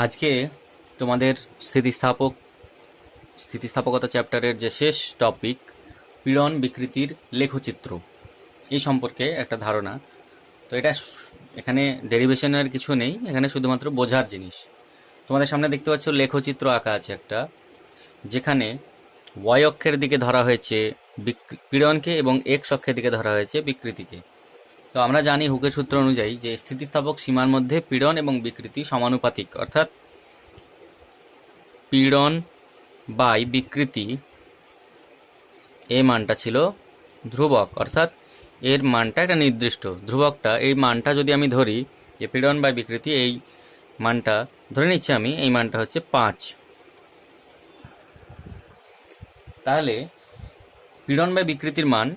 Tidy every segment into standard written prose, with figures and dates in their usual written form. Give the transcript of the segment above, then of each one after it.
আজকে তোমাদের স্থিতিস্থাপকতা চ্যাপ্টারের যে শেষ টপিক পীড়ন বিকৃতির লেখচিত্র, এই সম্পর্কে একটা ধারণা। তো এখানে ডেরিভেশনের কিছু নেই, এখানে শুধুমাত্র বোঝার জিনিস। তোমাদের সামনে দেখতে পাচ্ছ লেখচিত্র আঁকা আছে একটা, যেখানে ওয়াই অক্ষের দিকে ধরা হয়েছে পীড়নকে এবং এক্স অক্ষের দিকে ধরা হয়েছে বিকৃতিকে। তো আমরা জানি হুকের সূত্র অনুযায়ী যে স্থিতিস্থাপক সীমার মধ্যে পীড়ন এবং বিকৃতি সমানুপাতিক, অর্থাৎ পীড়ন বাই বিকৃতি এই মানটা ছিল ধ্রুবক, অর্থাৎ এর মানটা একটা নির্দিষ্ট ধ্রুবকটা। এই মানটা যদি আমি ধরি যে পীড়ন বাই বিকৃতি, এই মানটা ধরে নিচ্ছি আমি, এই মানটা হচ্ছে 5। তাহলে পীড়ন বাই বিকৃতির মান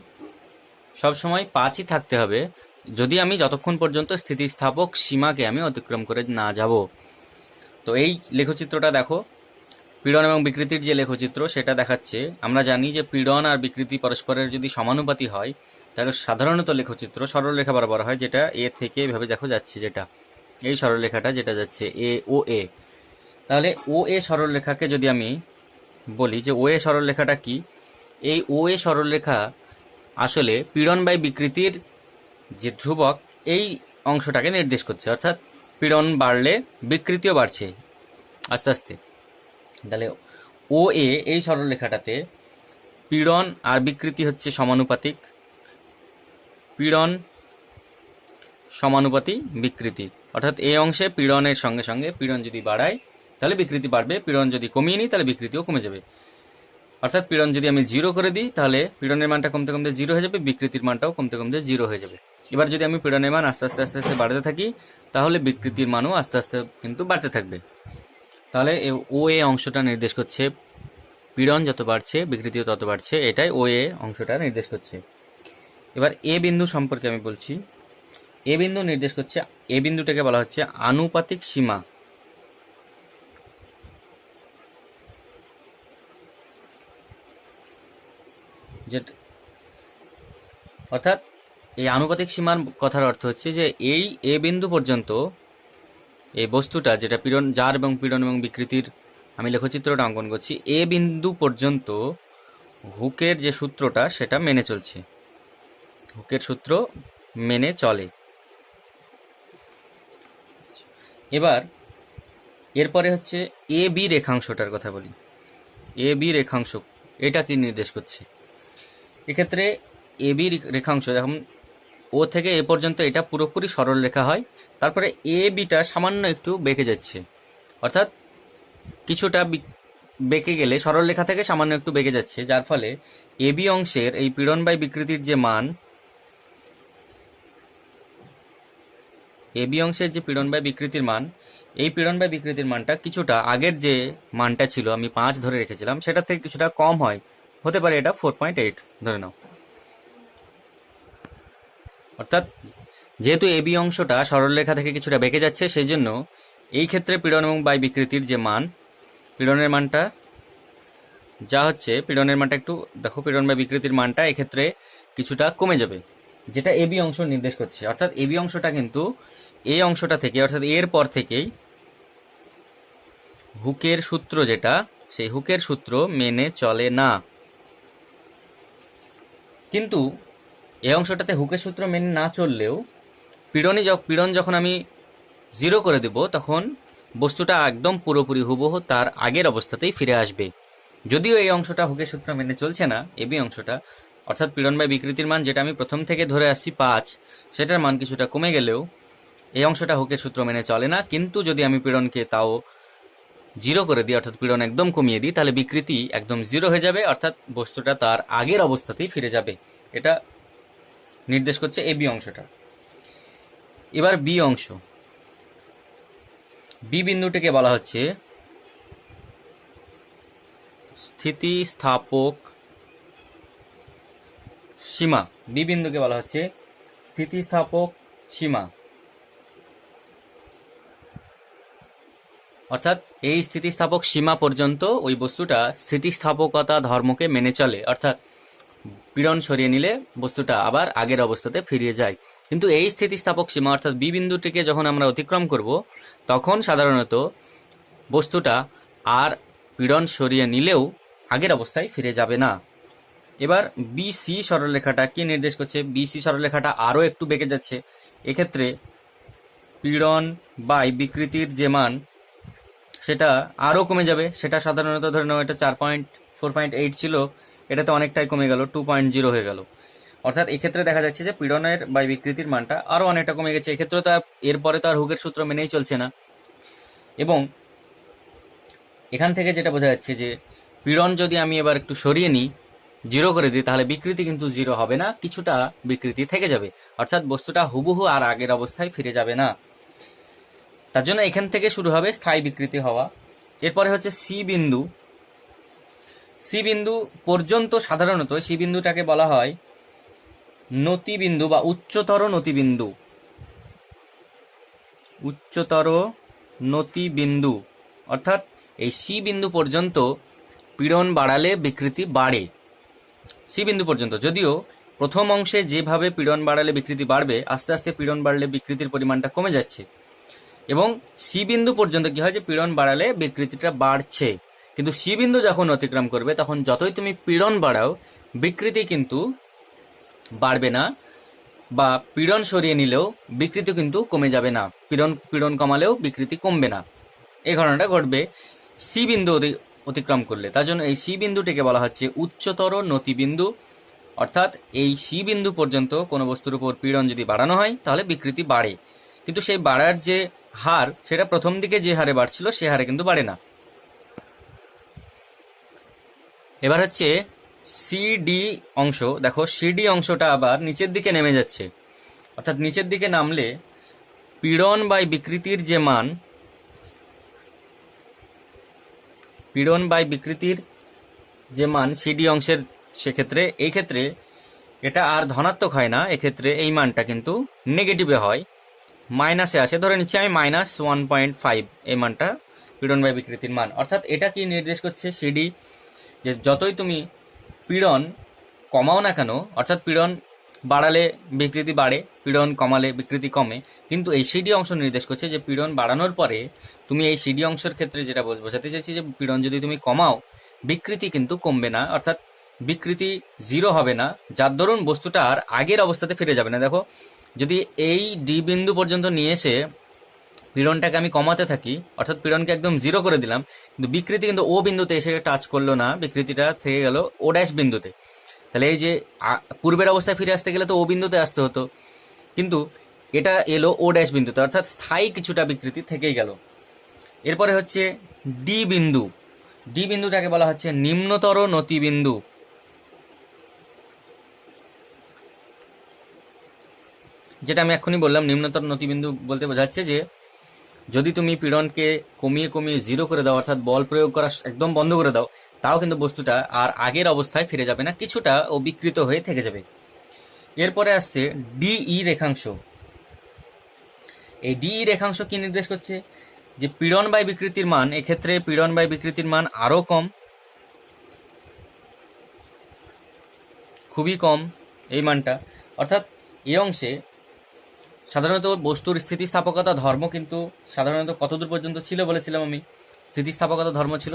সবসময় 5ই থাকতে হবে, যদি আমি যতক্ষণ পর্যন্ত স্থিতিস্থাপক সীমাকে আমি অতিক্রম করে না যাব। তো এই লেখচিত্রটা দেখো, পীড়ন এবং বিকৃতির যে লেখচিত্র সেটা দেখাচ্ছে। আমরা জানি যে পীড়ন আর বিকৃতি পরস্পরের যদি সমানুপাতি হয় তাহলে সাধারণত লেখচিত্র সরলরেখা বরাবর হয়, যেটা এ থেকে এভাবে দেখো যাচ্ছে, যেটা এই সরলরেখাটা যেটা যাচ্ছে এ ও এ। তাহলে ও এ সরলরেখাকে যদি আমি বলি যে ও এ সরলরেখাটা কি, এই ও এ সরলরেখা আসলে পীড়ন বাই বিকৃতির যে ধ্রুবক এই অংশটাকে নির্দেশ করছে, অর্থাৎ পীড়ন বাড়লে বিকৃতিও বাড়ছে আস্তে আস্তে। তাহলে ও এ এই সরলরেখাটাতে পীড়ন আর বিকৃতি হচ্ছে সমানুপাতিক, পীড়ন সমানুপাতি বিকৃতি, অর্থাৎ এই অংশে পীড়নের সঙ্গে সঙ্গে পীড়ন যদি বাড়ায় তাহলে বিকৃতি বাড়বে, পীড়ন যদি কমিয়ে নিই তাহলে বিকৃতিও কমে যাবে। অর্থাৎ পীড়ন যদি আমি 0 করে দিই তাহলে পীড়নের মানটা কমতে কমতে 0 হয়ে যাবে, বিকৃতির মানটাও কমতে কমতে 0 হয়ে যাবে। এবার যদি আমি পীড়নের মান আস্তে আস্তে আস্তে আস্তে বাড়তে থাকি তাহলে বিকৃতির মানও আস্তে আস্তে কিন্তু বাড়তে থাকবে। তাহলে ও এ অংশটা নির্দেশ করছে পীড়ন যত বাড়ছে বিকৃতিও তত বাড়ছে, এটাই ও এ অংশটা নির্দেশ করছে। এবার এ বিন্দু সম্পর্কে আমি বলছি। এ বিন্দু নির্দেশ করছে, এ বিন্দুটাকে বলা হচ্ছে আনুপাতিক সীমা। যেটা অর্থাৎ এই আনুপাতিক সীমার কথার অর্থ হচ্ছে যে এই এ বিন্দু পর্যন্ত এই বস্তুটা, যেটা পীড়ন, জার এবং পীড়ন এবং বিকৃতির আমি লেখচিত্রটা অঙ্কন করছি, এ বিন্দু পর্যন্ত হুকের যে সূত্রটা সেটা মেনে চলছে, হুকের সূত্র মেনে চলে। এবার এরপরে হচ্ছে এ বি রেখাংশটার কথা বলি। এ বি রেখাংশ এটা কি নির্দেশ করছে? এক্ষেত্রে এ বি রেখাংশ যখন ও থেকে এ পর্যন্ত এটা পুরোপুরি সরল রেখা হয়, তারপরে এ বিটা সামান্য একটু বেঁকে যাচ্ছে, অর্থাৎ কিছুটা বেঁকে গেলে সরল রেখা থেকে সামান্য একটু বেঁকে যাচ্ছে, যার ফলে এ বি অংশের এই পীড়ন বাই বিকৃতির যে মান, এ বি অংশের যে পীড়ন বাই বিকৃতির মান, এই পীড়ন বাই বিকৃতির মানটা কিছুটা আগের যে মানটা ছিল আমি 5 ধরে রেখেছিলাম সেটা থেকে কিছুটা কম হয়, হতে পারে এটা 4.8 ধরে নাও। অর্থাৎ যেহেতু এ বি অংশটা সরলরেখা থেকে কিছুটা বেঁকে যাচ্ছে, সেই জন্য এই ক্ষেত্রে পীড়ন এবং বাই বিকৃতির যে মান, পীড়নের মানটা যা হচ্ছে, পীড়নের মানটা একটু দেখো, পীড়ন বাই বিকৃতির মানটা এক্ষেত্রে কিছুটা কমে যাবে, যেটা এ বি অংশ নির্দেশ করছে। অর্থাৎ এ বি অংশটা কিন্তু এই অংশটা থেকে, অর্থাৎ এর পর থেকেই হুকের সূত্র যেটা, সেই হুকের সূত্র মেনে চলে না। কিন্তু এই অংশটাতে হুকের সূত্র মেনে না চললেও পীড়ন যখন আমি 0 করে দেব তখন বস্তুটা একদম পুরোপুরি হুবহু তার আগের অবস্থাতেই ফিরে আসবে। যদিও এই অংশটা হুকের সূত্র মেনে চলছে না, এবি অংশটা, অর্থাৎ পীড়ন বাই বিকৃতির মান যেটা আমি প্রথম থেকে ধরে আসছি 5, সেটার মান কিছুটা কমে গেলেও এই অংশটা হুকের সূত্র মেনে চলে না। কিন্তু যদি আমি পীড়নকে তাও 0 করে দিই, অর্থাৎ পীড়ন একদম কমিয়ে দিই, তাহলে বিকৃতি একদম 0 হয়ে যাবে, অর্থাৎ বস্তুটা তার আগের অবস্থাতেই ফিরে যাবে। এটা নির্দেশ করছে এবি অংশটা। এবার বি অংশ, বি বিন্দুটিকে বলা হচ্ছে স্থিতিস্থাপক সীমা। বি বিন্দুকে বলা হচ্ছে স্থিতিস্থাপক সীমা, অর্থাৎ এই স্থিতিস্থাপক সীমা পর্যন্ত ওই বস্তুটা স্থিতিস্থাপকতা ধর্মকে মেনে চলে, অর্থাৎ পীড়ন সরিয়ে নিলে বস্তুটা আবার আগের অবস্থাতে ফিরে যায়। কিন্তু এই স্থিতিস্থাপক সীমা অর্থাৎ বি বিন্দুটিকে যখন আমরা অতিক্রম করব তখন সাধারণত বস্তুটা আর পীড়ন সরিয়ে নিলেও আগের অবস্থায় ফিরে যাবে না। এবার বিসি সরলরেখাটা কি নির্দেশ করছে? বিসি সরলরেখাটা আরো একটু বেঁকে যাচ্ছে। এক্ষেত্রে পীড়ন বাই বিকৃতির যে মান সেটা আরো কমে যাবে। সেটা সাধারণত ধরে নাও এটা 4.8 ছিল, এটাতে অনেকটাই কমে গেল, 2.0 হয়ে গেল। অর্থাৎ এক্ষেত্রে দেখা যাচ্ছে যে পীড়নের বাই বিকৃতির মানটা আরো অনেকটা কমে গেছে। এক্ষেত্রে তো এরপরে তো আর হুকের সূত্র মেনেই চলছে না। এবং এখান থেকে যেটা বোঝা যাচ্ছে যে পীড়ন যদি আমি এবার একটু সরিয়ে নিই, 0 করে দিই, তাহলে বিকৃতি কিন্তু 0 হবে না, কিছুটা বিকৃতি থেকে যাবে। অর্থাৎ বস্তুটা হুবহু আর আগের অবস্থায় ফিরে যাবে না। তার জন্য এখান থেকে শুরু হবে স্থায়ী বিকৃতি হওয়া। এরপরে হচ্ছে সি বিন্দু। সি বিন্দু পর্যন্ত সাধারণত সি বিন্দুটাকে বলা হয় নতিবিন্দু বা উচ্চতর নতিবিন্দু। উচ্চতর নতিবিন্দু অর্থাৎ এই সি বিন্দু পর্যন্ত পীড়ন বাড়ালে বিকৃতি বাড়ে। সি বিন্দু পর্যন্ত, যদিও প্রথম অংশে যেভাবে পীড়ন বাড়ালে বিকৃতি বাড়বে, আস্তে আস্তে পীড়ন বাড়লে বিকৃতির পরিমাণটা কমে যাচ্ছে। এবং সি বিন্দু পর্যন্ত কি হয় যে পীড়ন বাড়ালে বিকৃতিটা বাড়ছে, কিন্তু সি বিন্দু যখন অতিক্রম করবে তখন যতই তুমি পীড়ন বাড়াও বিকৃতি কিন্তু বাড়বে না, বা পীড়ন সরিয়ে নিলেও বিকৃতি কিন্তু কমে যাবে না। পীড়ন কমালেও বিকৃতি কমবে না। এই ঘটনাটা ঘটবে সি বিন্দু অতিক্রম করলে। তার জন্য এই সি বিন্দুটিকে বলা হচ্ছে উচ্চতর নতিবিন্দু। অর্থাৎ এই সি বিন্দু পর্যন্ত কোনো বস্তুর উপর পীড়ন যদি বাড়ানো হয় তাহলে বিকৃতি বাড়ে, কিন্তু সেই বাড়ার যে হার সেটা প্রথম দিকে যে হারে বাড়ছিল সে হারে কিন্তু বাড়ে না। এবার হচ্ছে সিডি অংশ। দেখো সিডি অংশটা আবার নিচের দিকে নেমে যাচ্ছে। অর্থাৎ নিচের দিকে নামলে পীড়ন বাই বিকৃতির যে মান, পীড়ন বাই বিকৃতির যে মান সিডি অংশের, সেক্ষেত্রে এই ক্ষেত্রে এটা আর ধনাত্মক হয় না, এক্ষেত্রে এই মানটা কিন্তু নেগেটিভে হয়, মাইনাসে আসে। ধরে নিচ্ছি আমি -1.5 এই মানটা পীড়ন বাই বিকৃতির মান। অর্থাৎ এটা কি নির্দেশ করছে সিডি, যে যতই তুমি পীড়ন কমাও না কেন, অর্থাৎ পীড়ন বাড়ালে বিকৃতি বাড়ে, পীড়ন কমালে বিকৃতি কমে, কিন্তু এই সিডি অংশ নির্দেশ করছে যে পীড়ন বাড়ানোর পরে তুমি এই সিডি অংশের ক্ষেত্রে যেটা বোঝাতে চাইছি যে পীড়ন যদি তুমি কমাও বিকৃতি কিন্তু কমবে না, অর্থাৎ বিকৃতি 0 হবে না, যার দরুন বস্তুটা আর আগের অবস্থাতে ফিরে যাবে না। দেখো যদি এই ডি বিন্দু পর্যন্ত নিয়ে এসে পীড়নটাকে আমি কমাতে থাকি, অর্থাৎ পীড়নকে একদম 0 করে দিলাম, কিন্তু বিকৃতি কিন্তু ও বিন্দুতে এসে টাচ করলো না, বিকৃতিটা থেকে গেল ও ড্যাশ বিন্দুতে। তাহলে এই যে পূর্বের অবস্থায় ফিরে আসতে গেলে তো ও বিন্দুতে আসতে হতো, কিন্তু এটা এলো ও ড্যাশ বিন্দুতে, অর্থাৎ স্থায়ী কিছুটা বিকৃতি থেকেই গেল। এরপরে হচ্ছে ডি বিন্দু। ডি বিন্দুটাকে বলা হচ্ছে নিম্নতর নতিবিন্দু। যেটা আমি এক্ষুনি বললাম, নিম্নতর নতিবিন্দু বলতে বোঝাচ্ছে যে যদি তুমি পীড়নকে কমিয়ে কমিয়ে 0 করে দাও, অর্থাৎ বল প্রয়োগ করা একদম বন্ধ করে দাও, তাও কিন্তু বস্তুটা আর আগের অবস্থায় ফিরে যাবে না, কিছুটা ও বিকৃত হয়ে থেকে যাবে। এরপরে আসছে ডিই রেখাংশ। এই ডিই রেখাংশ কি নির্দেশ করছে? যে পীড়ন বাই বিকৃতির মান, এক্ষেত্রে পীড়ন বাই বিকৃতির মান আরো কম, খুবই কম এই মানটা। অর্থাৎ এই অংশে সাধারণত বস্তুর স্থিতিস্থাপকতা ধর্ম কিন্তু সাধারণত কতদূর পর্যন্ত ছিল বলেছিলাম আমি? স্থিতিস্থাপকতা ধর্ম ছিল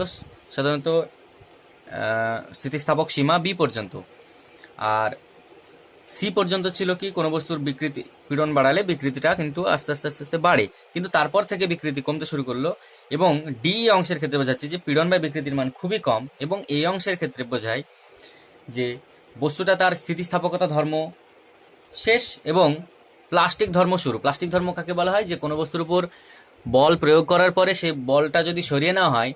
সাধারণত স্থিতিস্থাপক সীমা বি পর্যন্ত, আর সি পর্যন্ত ছিল কি কোনো বস্তুর বিকৃতি পীড়ন বাড়ালে বিকৃতিটা কিন্তু আস্তে আস্তে আস্তে আস্তে বাড়ে, কিন্তু তারপর থেকে বিকৃতি কমতে শুরু করলো। এবং ডি অংশের ক্ষেত্রে বোঝাচ্ছে যে পীড়ন বা বিকৃতির মান খুবই কম, এবং এই অংশের ক্ষেত্রে বোঝায় যে বস্তুটা তার স্থিতিস্থাপকতা ধর্ম শেষ এবং প্লাস্টিক ধর্ম শুরু। প্লাস্টিক ধর্ম কাকে বলা হয়? যে কোনো বস্তুর উপর বল প্রয়োগ করার পরে সেই বলটা যদি সরিয়ে নেওয়া হয়,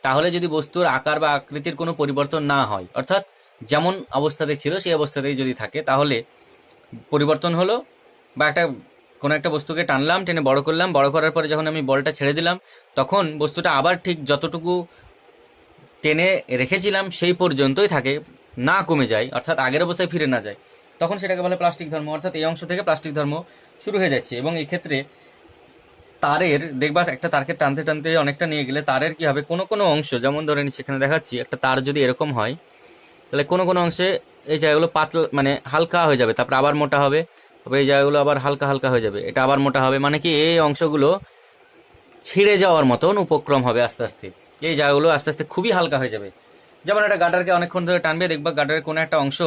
তাহলে যদি বস্তুর আকার বা আকৃতির কোনো পরিবর্তন না হয়, অর্থাৎ যেমন অবস্থাতে ছিল সেই অবস্থাতেই যদি থাকে, তাহলে পরিবর্তন হলো, বা কোনো একটা বস্তুকে টানলাম, টেনে বড় করলাম, বড় করার পরে যখন আমি বলটা ছেড়ে দিলাম, তখন বস্তুটা আবার ঠিক যতটুকু টেনে রেখেছিলাম সেই পর্যন্তই থাকে, না কমে যায়, অর্থাৎ আগের অবস্থায় ফিরে না যায়, তখন সেটাকে বলে প্লাস্টিক ধর্ম। অর্থাৎ এই অংশ থেকে প্লাস্টিক ধর্ম শুরু হয়ে যাচ্ছে। এবং এই ক্ষেত্রে তারের, দেখবা একটা তারকে টানতে টানতে অনেকটা নিয়ে গেলে তারের কি হবে, কোনো কোনো অংশ, যেমন ধরে নিচ্ছি এখানে দেখাচ্ছি, একটা তার যদি এরকম হয়, তাহলে কোনো কোনো অংশে এই জায়গাগুলো পাতলা মানে হালকা হয়ে যাবে, তারপর আবার মোটা হবে, তবে এই জায়গাগুলো আবার হালকা হালকা হয়ে যাবে, এটা আবার মোটা হবে। মানে কি এই অংশগুলো ছিঁড়ে যাওয়ার মতন উপক্রম হবে আস্তে আস্তে। এই জায়গাগুলো আস্তে আস্তে খুবই হালকা হয়ে যাবে। যেমন একটা গার্ডারকে অনেকক্ষণ ধরে টানবে, দেখবা গার্ডারের কোনো একটা অংশ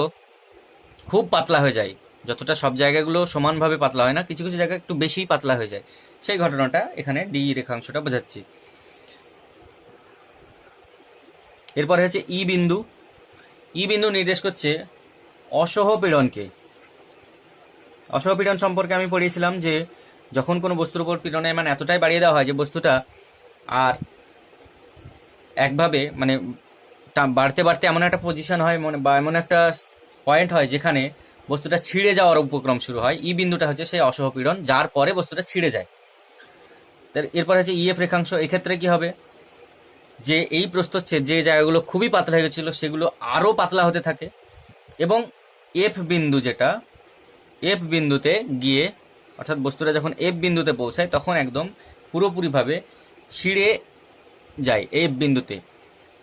খুব পাতলা হয়ে যায়। যতটা সব জায়গাগুলো সমানভাবে পাতলা হয় না, কিছু কিছু জায়গা একটু বেশি পাতলা হয়ে যায়। সেই ঘটনাটা এখানে ডি রেখাংশটা বোঝাচ্ছি। এরপরে হচ্ছে ই বিন্দু। ই বিন্দু নির্দেশ করছে অসহপীড়নকে। অসহপীড়ন সম্পর্কে আমি পড়িয়েছিলাম যে যখন কোনো বস্তুর উপর পীড়নের মান এতটাই বাড়িয়ে দেওয়া হয় যে বস্তুটা আর একভাবে মানে বাড়তে বাড়তে এমন একটা পজিশন হয় বা এমন একটা পয়েন্ট হয় যেখানে বস্তুটা ছিঁড়ে যাওয়ার উপক্রম শুরু হয়। ই বিন্দুটা হচ্ছে সেই অসহপীড়ন, যার পরে বস্তুটা ছিঁড়ে যায়। এরপর হচ্ছে ইএফ রেখাংশ। এক্ষেত্রে কি হবে, যে এই প্রস্থচ্ছেদ যে জায়গাগুলো খুবই পাতলা হয়ে গেছিল সেগুলো আরো পাতলা হতে থাকে, এবং এফ বিন্দু যেটা, এফ বিন্দুতে গিয়ে অর্থাৎ বস্তুটা যখন এফ বিন্দুতে পৌঁছায় তখন একদম পুরোপুরিভাবে ছিঁড়ে যায় এফ বিন্দুতে।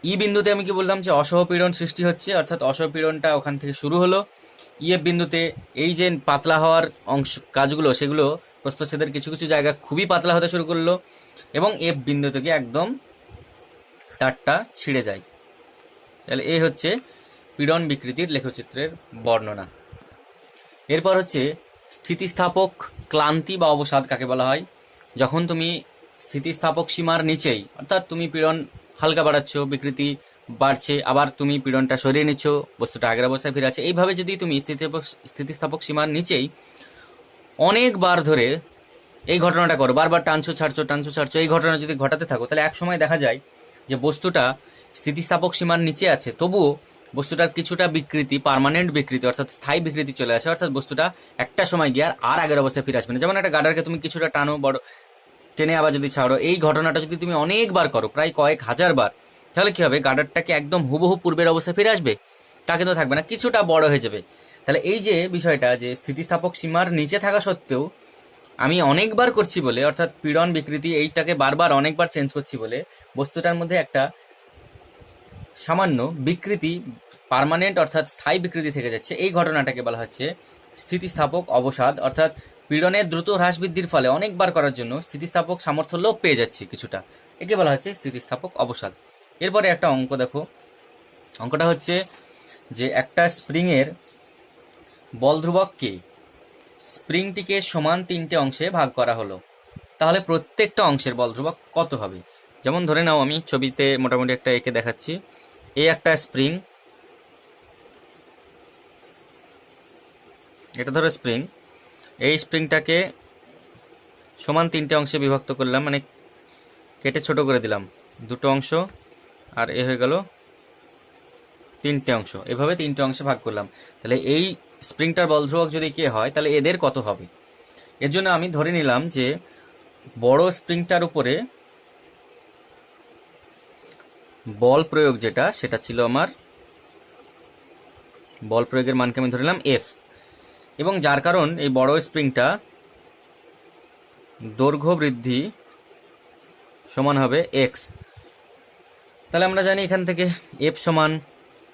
ই বিন্দুতে আমি কি বললাম যে অসহপীড়ন সৃষ্টি হচ্ছে, অর্থাৎ অসহপীড়নটা ওখান থেকে শুরু হলো। ইএফ বিন্দুতে এই যে পাতলা হওয়ার অংশ কাজগুলো সেগুলো প্রস্থচ্ছেদের কিছু কিছু জায়গা খুবই পাতলা হতে শুরু করলো, এবং এফ বিন্দু থেকে একদম তারটা ছিঁড়ে যায়। তাহলে এই হচ্ছে পীড়ন বিকৃতির লেখচিত্রের বর্ণনা। এরপর হচ্ছে স্থিতিস্থাপক ক্লান্তি বা অবসাদ কাকে বলা হয়। যখন তুমি স্থিতিস্থাপক সীমার নিচেই, অর্থাৎ তুমি পীড়ন হালকা বাড়াচ্ছ, বিকৃতি বাড়ছে, আবার তুমি পীড়নটা সরিয়ে নিচ্ছ, বস্তুটা আগের অবস্থায় ফিরে আছে, এইভাবে যদি তুমি স্থিতিস্থাপক সীমার নিচেই অনেকবার ধরে এই ঘটনাটা করো, বারবার টানছো ছাড়ছো, এই ঘটনা যদি ঘটাতে থাকো, তাহলে এক সময় দেখা যায় যে বস্তুটা স্থিতিস্থাপক সীমার নিচে আছে, তবুও বস্তুটার কিছুটা বিকৃতি, পার্মানেন্ট বিকৃতি অর্থাৎ স্থায়ী বিকৃতি চলে আসে, অর্থাৎ বস্তুটা একটা সময় গিয়ে আর আগের অবস্থায় ফিরে আসবে না। যেমন একটা গার্ডারকে তুমি কিছুটা টানো, বড় টেনে আবার যদি ছাড়ো, এই ঘটনাটা যদি তুমি অনেকবার করো, প্রায় কয়েক হাজার বার, তাহলে কি হবে, গার্ডারটাকে একদম হুবহু পূর্বের অবস্থায় ফিরে আসবে? তা কিন্তু থাকবে না, কিছুটা বড় হয়ে যাবে। তাহলে এই যে বিষয়টা, যে স্থিতিস্থাপক সীমার নিচে থাকা সত্ত্বেও আমি অনেকবার করছি বলে, অর্থাৎ পীড়ন বিকৃতি এইটাকে বারবার অনেকবার চেঞ্জ করছি বলে বস্তুটার মধ্যে একটা সামান্য বিকৃতি, পার্মানেন্ট অর্থাৎ স্থায়ী বিকৃতি থেকে যাচ্ছে, এই ঘটনাটাকে বলা হচ্ছে স্থিতিস্থাপক অবসাদ। অর্থাৎ পীড়নের দ্রুত হ্রাস বৃদ্ধির ফলে অনেকবার করার জন্য স্থিতিস্থাপক সামর্থ্য লোপ পেয়ে যাচ্ছে কিছুটা, একে বলা হচ্ছে স্থিতিস্থাপক অবসাদ। এরপরে একটা অঙ্ক দেখো। অঙ্কটা হচ্ছে যে একটা স্প্রিং এর বল ধ্রুবক কে, স্প্রিংটিকে সমান 3টে অংশে ভাগ করা হলো, তাহলে প্রত্যেকটা অংশের বল ধ্রুবক কত হবে? যেমন ধরে নাও, আমি ছবিতে মোটামুটি একটা এঁকে দেখাচ্ছি। এই একটা স্প্রিং, এটা ধরো স্প্রিং, এই স্প্রিংটাকে সমান 3টে অংশে বিভক্ত করলাম, মানে কেটে ছোট করে দিলাম, 2টো অংশ, আর এ হয়ে গেল 3টে অংশ, এভাবে 3টে অংশে ভাগ করলাম। তাহলে এই স্প্রিংটার বল ধ্রুবক যদি কে হয়, তাহলে এদের কত হবে? এর জন্য আমি ধরে নিলাম যে বড় স্প্রিংটার উপরে বল প্রয়োগ যেটা, সেটা ছিল আমার, বল প্রয়োগের মানকে আমি ধরে নিলাম এফ, এবং যার কারণ এই বড় স্প্রিংটা দৈর্ঘ্য বৃদ্ধি সমান হবে এক্স। তাহলে আমরা জানি এখান থেকে এফ সমান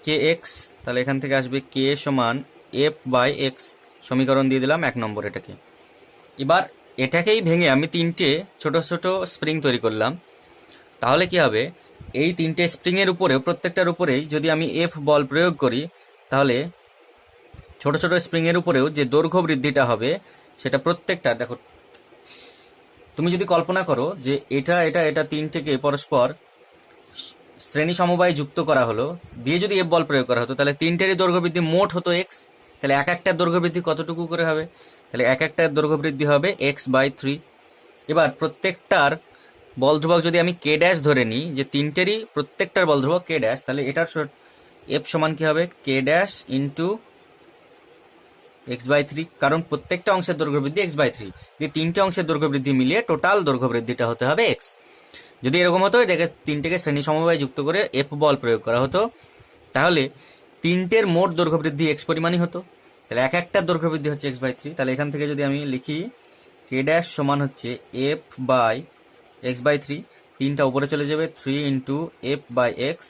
কে এক্স, তাহলে এখান থেকে আসবে কে সমান এফ বাই এক্স। সমীকরণ দিয়ে দিলাম 1 নম্বর এটাকে। এবার এটাকেই ভেঙে আমি 3টে ছোট ছোট স্প্রিং তৈরি করলাম। তাহলে কি হবে, এই 3টে স্প্রিং এর উপরেও প্রত্যেকটার উপরেই যদি আমি এফ বল প্রয়োগ করি, তাহলে ছোট ছোট স্প্রিং এর উপরেও যে দৈর্ঘ্য বৃদ্ধিটা হবে সেটা প্রত্যেকটা, দেখো তুমি যদি কল্পনা করো যে এটা এটা এটা 3টেকে পরস্পর শ্রেণী সমবায় যুক্ত করা হলো, দিয়ে যদি এফ বল প্রয়োগ করা হতো, তাহলে 3টেরই দৈর্ঘ্য বৃদ্ধি মোট হতো এক্স। তাহলে এক একটার দৈর্ঘ্য বৃদ্ধি কতটুকু করে হবে? তাহলে এক একটার দৈর্ঘ্য বৃদ্ধি হবে এক্স বাই 3। এবার প্রত্যেকটার বল ধ্রুবক যদি আমি কে ড্যাশ ধরে নিই, যে 3টেরই প্রত্যেকটার বল ধ্রুবক কে ড্যাশ, তাহলে এটার এফ সমান কি হবে, K dash into X by 3, কারণ প্রত্যেকটা অংশের দৈর্ঘ্য বৃদ্ধি এক্স বাই 3, দিয়ে 3টে অংশের দৈর্ঘ্য বৃদ্ধি মিলিয়ে টোটাল দৈর্ঘ্য বৃদ্ধিটা হতে হবে এক্স। যদি এরকম হতো, এটাকে 3টেকে শ্রেণী সমবায় যুক্ত করে এফ বল প্রয়োগ করা হতো, তাহলে 3টের মোট দৈর্ঘ্য বৃদ্ধি এক্স পরিমাণই হতো। তাহলে এক একটার দৈর্ঘ্য বৃদ্ধি হচ্ছে এক্স বাই 3। তাহলে এখান থেকে যদি আমি লিখি কে ড্যাশ সমান হচ্ছে এফ বাই এক্স বাই 3, 3টা উপরে চলে যাবে, 3 ইন্টু এফ বাই এক্স।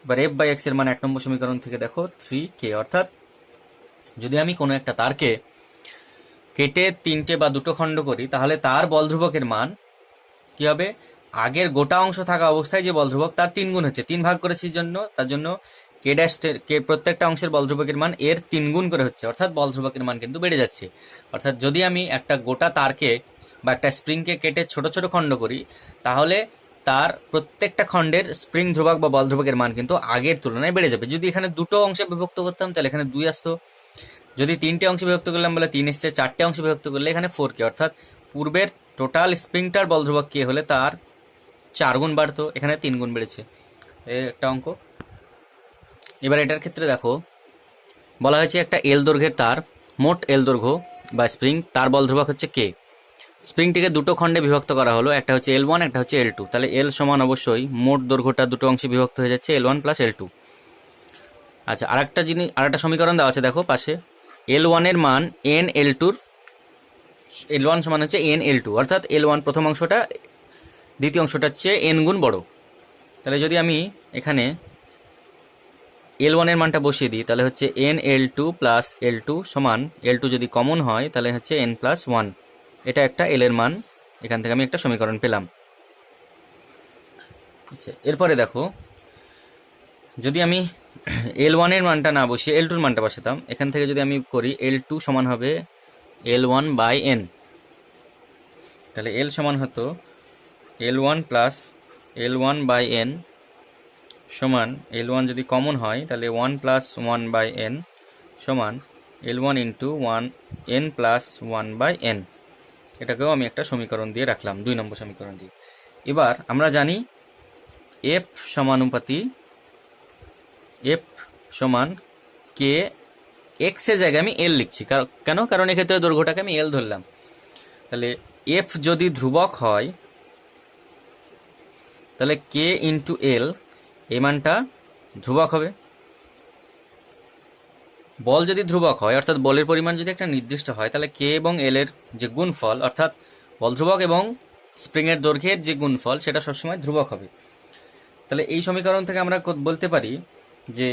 এবার এফ বাই এক্স এর মান 1 নম্বর সমীকরণ থেকে দেখো 3k, অর্থাৎ যদি আমি কোনো একটা তারকে কেটে 3টে বা 2টো খণ্ড করি, তাহলে তার বল ধ্রুবকের মান কি হবে, আগের গোটা অংশ থাকা অবস্থায় যে বল ধ্রুবক তার 3 গুণ হচ্ছে, 3 ভাগ করেছি জন্য, তার জন্য কে ড্যাশ কে প্রত্যেকটা অংশের বল ধ্রুবকের মান এর 3 গুণ করে হচ্ছে, অর্থাৎ বল ধ্রুবকের মান কিন্তু বেড়ে যাচ্ছে। অর্থাৎ যদি আমি একটা গোটা তারকে বা একটা স্প্রিংকে কেটে ছোট ছোট খণ্ড করি, তাহলে তার প্রত্যেকটা খণ্ডের স্প্রিং ধ্রুবক বা বল ধ্রুবকের মান কিন্তু আগের তুলনায় বেড়ে যাবে। যদি এখানে দুটো অংশে বিভক্ত করতাম তাহলে এখানে 2 আসতো, যদি 3টে অংশে বিভক্ত করলাম বলে 3 এসছে, 4টে অংশে বিভক্ত করলে এখানে 4K, অর্থাৎ পূর্বের টোটাল স্প্রিংটার বল ধ্রুবক কে হলে তার 4 গুণ বাড়তো, এখানে 3 গুণ বেড়েছে, একটা অঙ্ক। এবার এটার ক্ষেত্রে দেখো বলা হয়েছে একটা এল দৈর্ঘ্যের তার, মোট এল দৈর্ঘ্য বা স্প্রিং, তার বল ধ্রুবক হচ্ছে কে। স্প্রিংটিকে দুটো খণ্ডে বিভক্ত করা হলো, একটা হচ্ছে L1, একটা হচ্ছে L2। তাহলে এল সমান অবশ্যই মোট দৈর্ঘ্যটা দুটো অংশে বিভক্ত হয়ে যাচ্ছে L1 প্লাস L2। আচ্ছা, আরেকটা সমীকরণ দেওয়া আছে দেখো পাশে, L1 এর মান n L2 L1 সমান হচ্ছে n L2, অর্থাৎ L1 প্রথম অংশটা দ্বিতীয় অংশটার চেয়ে n গুণ বড়। তাহলে যদি আমি এখানে L1 এর মানটা বসিয়ে দিই তাহলে হচ্ছে n L2 প্লাস L2 সমান L2 যদি কমন হয় তাহলে হচ্ছে n প্লাস 1। এটা একটা এল এর মান, এখান থেকে আমি একটা সমীকরণ পেলাম। আচ্ছা, এরপরে দেখো যদি আমি L1 এর মানটা না বসিয়ে L2 এর মানটা বসাতাম, এখান থেকে যদি আমি করি L2 সমান হবে L1 বাই n, তাহলে L সমান হতো L1 plus L1 by n সমান L1 যদি কমন হয় তাহলে 1 প্লাস 1 বাই n সমান L1 into 1 n plus 1 by n। এটাকেও আমি একটা সমীকরণ দিয়ে রাখলাম, 2 নম্বর সমীকরণ দিয়ে। এবার আমরা জানি f সমানুপাতি f সমান কে, x এর জায়গায় আমি l লিখছি, কেন, কারণ এক্ষেত্রে দৈর্ঘ্যটাকে আমি l ধরলাম। তাহলে f যদি ধ্রুবক হয় তাহলে k ইন্টু l এই মানটা ধ্রুবক হবে। বল যদি ধ্রুবক হয়, অর্থাৎ বলের পরিমাণ যদি একটা নির্দিষ্ট হয়, তাহলে কে এবং এল এর যে গুণফল, অর্থাৎ বল ধ্রুবক এবং স্প্রিং এর দৈর্ঘ্যের যে গুণফল সেটা সবসময় ধ্রুবক হবে। তাহলে এই সমীকরণ থেকে আমরা বলতে পারি যে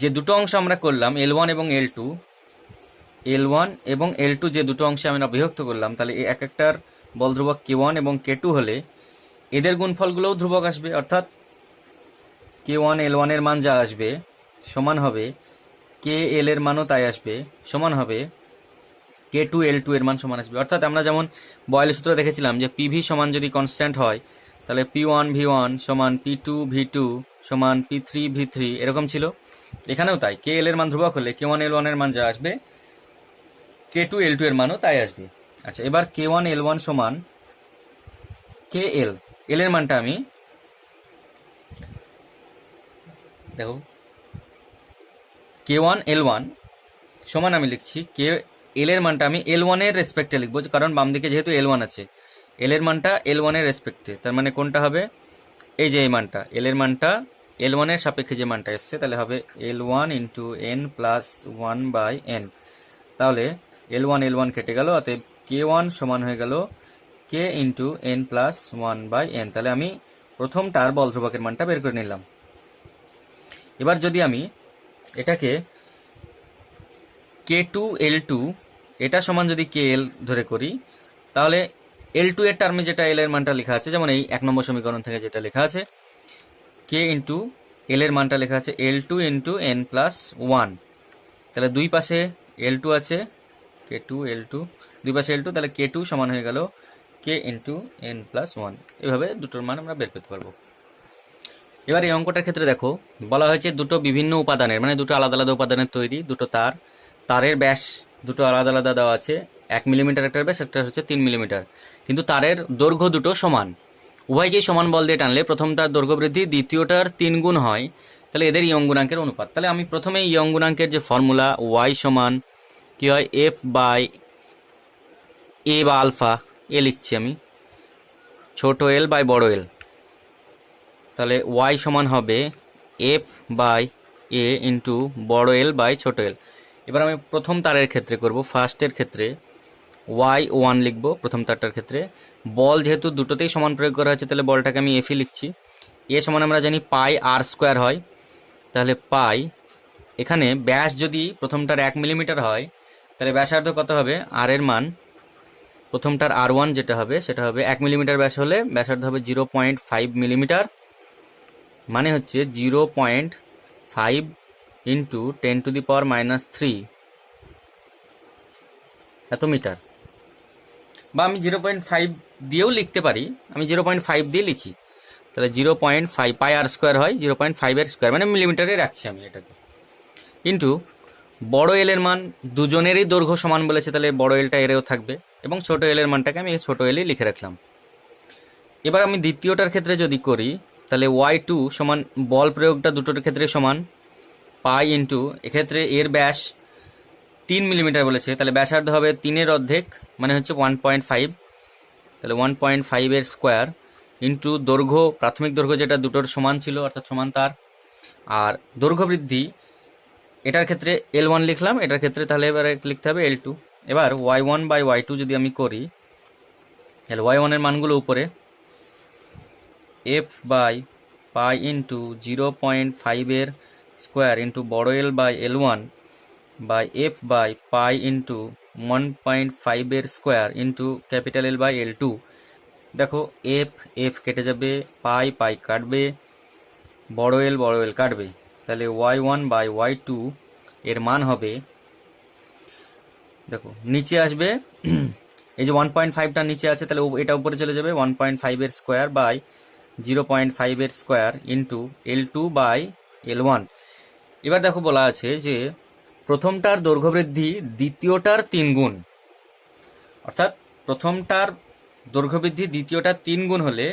যে দুটো অংশ আমরা করলাম L1 এবং L2, L1 এবং L2 যে দুটো অংশে আমরা বিভক্ত করলাম, তাহলে এক একটার বল ধ্রুবক K1 এবং K2 হলে এদের গুণফলগুলোও ধ্রুবক আসবে, অর্থাৎ K1 L1 এর মান যা আসবে সমান হবে কে এল এর মানও তাই আসবে, সমান হবে K2 L2 এর মান সমান আসবে। অর্থাৎ আমরা যেমন বয়েলের সূত্র দেখেছিলাম যে PV সমান যদি কনস্ট্যান্ট হয় তাহলে P1 V1 সমান P2 V2 সমান P3 V3 এরকম ছিল, এখানেও তাই, কে এল এর মান ধ্রুবক হলে K1 L1 এর মান যা আসবে K2 L2 এর মানও তাই আসবে। আচ্ছা, এবার K1 L1 সমান KL, এল এর মানটা আমি দেখো K1 L1 সমান আমি লিখছি কে এল এর মানটা আমি L1 এর রেসপেক্টে লিখবো, কারণ বাম দিকে যেহেতু L1 আছে, এল এর মানটা L1 এর রেসপেক্টে, তার মানে কোনটা হবে, এই যে এই মানটা এল এর মানটা L1 এর সাপেক্ষে যে মানটা এসছে তাহলে হবে L1 into n plus 1 by n। তাহলে L1 কেটে গেল, অতএব K1 সমান হয়ে গেল K into n plus 1 by n। তাহলে আমি প্রথমটার বল ধ্রুবকের মানটা বের করে নিলাম। এবার যদি আমি এটাকে K2 L2 এটা সমান যদি KL ধরে করি, তাহলে L2 এর টার্মে যেটা L এর মানটা লেখা আছে, যেমন এই 1 নম্বর সমীকরণ থেকে যেটা লেখা আছে K ইন্টু L এর মানটা লেখা আছে L2 ইন্টু n প্লাস 1। তাহলে দুই পাশে L2 আছে, K2 L2 দুই পাশে L2, তাহলে K2 সমান হয়ে গেল K ইন্টু n প্লাস 1। এভাবে দুটোর মান আমরা বের করতে পারবো। এবার এই অঙ্কটার ক্ষেত্রে দেখো বলা হয়েছে দুটো বিভিন্ন উপাদানের, মানে দুটো আলাদা আলাদা উপাদানের তৈরি দুটো তার, তারের ব্যাস দুটো আলাদা আলাদা দেওয়া আছে, 1 মিলিমিটার একটার ব্যাস, একটা হচ্ছে 3 মিলিমিটার, কিন্তু তারের দৈর্ঘ্য দুটো সমান। উভয়কেই সমান বল দিয়ে টানলে প্রথমটার দৈর্ঘ্য বৃদ্ধি দ্বিতীয়টার 3 গুণ হয়, তাহলে এদের ইয়ং গুণাঙ্কের অনুপাত। তাহলে আমি প্রথমে ইয়ং গুণাঙ্কের যে ফর্মুলা y সমান কি হয় f বাই a বা আলফা এ লিখছি আমি, ছোট এল বাই বড় এল, তাহলে y সমান হবে f বাই a ইন্টু বড় এল বাই ছোট এল। এবার আমি প্রথম তারের ক্ষেত্রে করব, ফার্স্টের ক্ষেত্রে y1 লিখবো প্রথম তারটার ক্ষেত্রে। বল যেহেতু দুটোতেই সমান প্রয়োগ করা হয়েছে তাহলে বলটাকে আমি এফই লিখছি। এ সমান আমরা জানি পাই আর স্কোয়ার হয়, তাহলে পাই, এখানে ব্যাস যদি প্রথমটার 1 মিলিমিটার হয় তাহলে ব্যাসার্ধ কত হবে, আর এর মান প্রথমটার R1 যেটা হবে সেটা হবে 1 মিলিমিটার ব্যাস হলে ব্যাসার্ধ হবে 0.5 মিলিমিটার, মানে হচ্ছে 0.5 ইন্টু 10⁻³ এত মিটার। বা আমি 0.5 দিয়েও লিখতে পারি, আমি 0.5 দিয়ে লিখি, তাহলে 0.5 পাই আর স্কোয়ার হয়, 0.5 এর স্কোয়ার মানে মিলিমিটারে রাখছি আমি এটাকে, ইন্টু বড় এল এর মান দুজনেরই দৈর্ঘ্য সমান বলেছে, তাহলে বড় এলটা এরেও থাকবে, এবং ছোট এল এর মানটাকে আমি ছোট এলই লিখে রাখলাম। এবার আমি দ্বিতীয়টার ক্ষেত্রে যদি করি, তাহলে y2 সমান বল প্রয়োগটা দুটোর ক্ষেত্রে সমান পাই ইন্টু, এক্ষেত্রে এর ব্যাস 3 মিলিমিটার বলেছে, তাহলে ব্যাসার্ধ হবে 3 এর অর্ধেক মানে হচ্ছে 1.5, তাহলে 1.5 এর স্কোয়ার ইন্টু দৈর্ঘ্য, প্রাথমিক দৈর্ঘ্য যেটা দুটোর সমান ছিল অর্থাৎ সমান তার, আর দৈর্ঘ্য বৃদ্ধি এটার ক্ষেত্রে L1 লিখলাম, এটার ক্ষেত্রে তাহলে এবার লিখতে হবে L2। এবার y1 বাই y2 যদি আমি করি, তাহলে y1 এর মানগুলো উপরে f বাই পাই ইন্টু 0.5 এর স্কোয়ার ইন্টু বড় L by L1 by F by pi into 1.5 এর square into capital L by L2। দেখো এফ এফ কেটে যাবে, পাই পাই কাটবে, বড় এল কাটবে, তাহলে y1 বাই y2 এর মান হবে, দেখো নিচে আসবে এই যে 1.5টা নিচে আছে, তাহলে এটা উপরে চলে যাবে 1.5 এর স্কোয়ার বাই 0.5 এর square into L2 by L1। এবার দেখো বলা আছে যে প্রথমটার দৈর্ঘ্য বৃদ্ধি দ্বিতীয়টার 3 গুণ, অর্থাৎ প্রথমটার দৈর্ঘ্য বৃদ্ধি দ্বিতীয়টার 3 গুণ হলে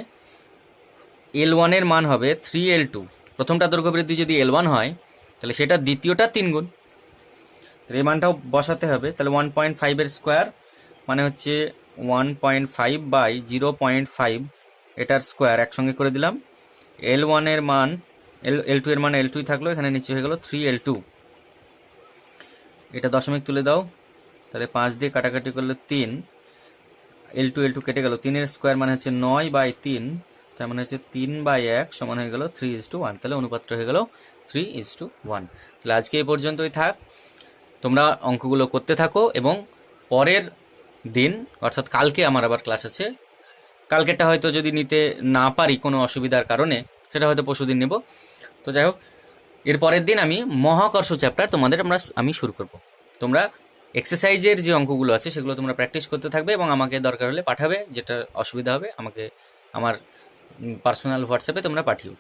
L1 এর মান হবে 3L2। প্রথমটা দৈর্ঘ্য বৃদ্ধি যদি L1 হয় তাহলে সেটা দ্বিতীয়টার 3 গুণ, এই মানটাও বসাতে হবে, তাহলে 1.5 এর স্কোয়ার মানে হচ্ছে 1.5 বাই 0.5 এটার স্কোয়ার একসঙ্গে করে দিলাম, L1 এর মান L2 এর মান L2 থাকলো, এখানে নিচে হয়ে গেল 3L2। এটা দশমিক তুলে দাও, তাহলে 5 দিয়ে কাটাকাটি করলে 3, L2 কেটে গেল, 3 এর স্কোয়ার মানে হচ্ছে 9 বাই 3, তার মানে হচ্ছে 3 বাই 1 সমান হয়ে গেল 3:1, তাহলে অনুপাতটা হয়ে গেল 3:1। তাহলে আজকে এই পর্যন্তই থাক, তোমরা অঙ্কগুলো করতে থাকো এবং পরের দিন অর্থাৎ কালকে আমার আবার ক্লাস আছে, কালকেরটা হয়তো যদি নিতে না পারি কোনো অসুবিধার কারণে সেটা হয়তো পরশুদিন নেব। তো যাই হোক, এর পরের দিন আমি মহাকর্ষ চ্যাপ্টার আমি শুরু করব। তোমরা এক্সারসাইজের যে অঙ্কগুলো আছে সেগুলো তোমরা প্র্যাকটিস করতে থাকবে এবং আমাকে দরকার হলে পাঠাবে, যেটা অসুবিধা হবে আমাকে আমার পার্সোনাল হোয়াটসঅ্যাপে তোমরা পাঠিও।